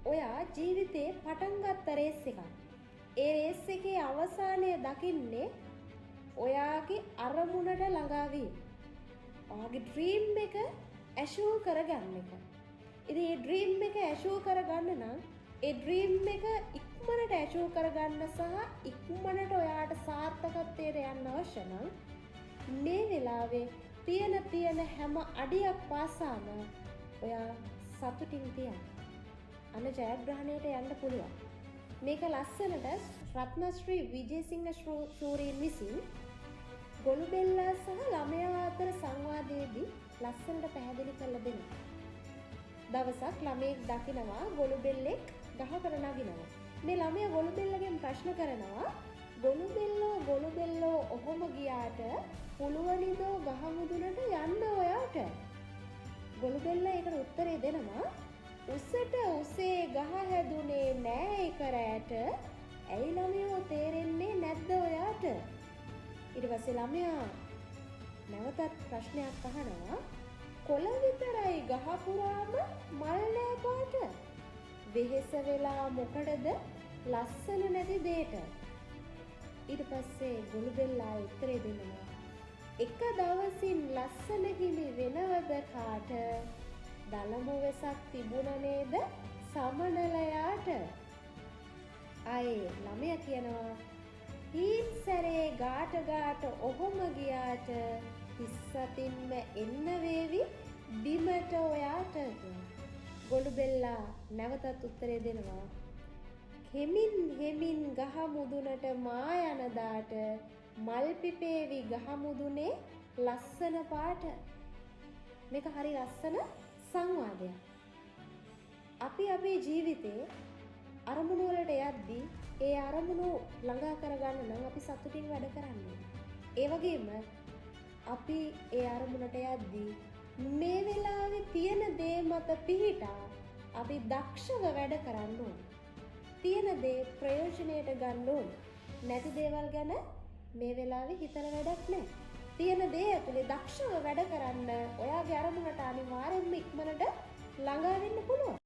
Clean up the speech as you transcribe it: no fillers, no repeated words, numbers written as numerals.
ඔයා ජීවිතේ පටන් ගත්ත රේස් එකක්. ඒ රේස් එකේ අවසානය දකින්නේ ඔයාගේ අරමුණට ළඟා වීම. ඔයාගේ ඩ්‍රීම් එක ඇෂූව් කරගන්න එක. ඉතින් මේ ඩ්‍රීම් එක ඇෂූව් කරගන්න නම් ඒ ඩ්‍රීම් එක ඉක්මනට ඇෂූව් කරගන්න සහ ඉක්මනට ඔයාට සාර්ථකත්වයට යන්න අවශ්‍ය නම් මේ වෙලාවේ තියෙන හැම අඩියක් පාසාම ඔයා සතුටින් තියන්න. අන්න ජයග්‍රහණයට යන්න පුළුවන්. මේක ලස්සනට රත්නශ්‍රී විජේසිංහ ශූරීන් විසින් ගොළුබෙල්ලා සහ ළමයා අතර සංවාදයේදී ලස්සනට පැහැදිලි කරලා දෙනවා. දවසක් ළමයෙක් දකිනවා ගොළුබෙල්ලෙක් ගහකට නගිනවා. මේ ළමයා ගොළුබෙල්ලගෙන් ප්‍රශ්න කරනවා ගොළුබෙල්ලෝ ඔහොම ගියාට පුළුවනිද ගහ මුදුනට යන්න ඔයාට? ගොළුබෙල්ලා ඒකට උත්තරේ දෙනවා උසට උසේ ගහ හැදුනේ නෑ ඒක රැට. ඇයි ළමයෝ තේරෙන්නේ නැද්ද ඔයාට? ඊට පස්සේ ළමයා නැවතත් ප්‍රශ්නයක් අහනවා කොළ විතරයි ගහ පුරාම මල් නෑ පාට. වෙහෙස වෙලා මොකටද ලස්සන නැති දෙයට? ඊට පස්සේ ගොළුබෙල්ලා උත්තරේ දෙනවා එක දවසින් ලස්සන හිමි වෙනවද කාට? දලමු වෙසක් තිබුණ නේද සමනලයාට? ආයේ ළමයා කියනවා හීන් සැරේ ගාට ඔහොම ගියාට තිස්සතින්ම එන්න වේවි බිමට ඔයාට. ගොළුබෙල්ලා නැවතත් උත්තරේ දෙනවා හෙමින් ගහ මුදුනට මා යන දාට මල් පිපේවි ගහ මුදුනේ ලස්සන පාට. මේක හරි ලස්සන සංවාදයක්. අපි අපේ ජීවිතේ අරමුණු වලට යද්දී ඒ අරමුණු ළඟා කරගන්න නම් අපි සතුටින් වැඩ කරන්න ඕනේ. ඒ වගේම අපි ඒ අරමුණට යද්දී මේ වෙලාවේ තියෙන දේ මත පිහිටා අපි දක්ෂව වැඩ කරන්න ඕනේ. තියෙන දේ ප්‍රයෝජනයට ගන්න ඕනේ. නැති දේවල් ගැන මේ වෙලාවේ හිතන වැඩක් නැහැ. තියෙන දේ ඇතුලේ දක්ෂව වැඩ කරන්න ඔයාගේ අරමුණට අනිවාර්යෙන්ම ඉක්මනට ළඟා වෙන්න පුළුවන්.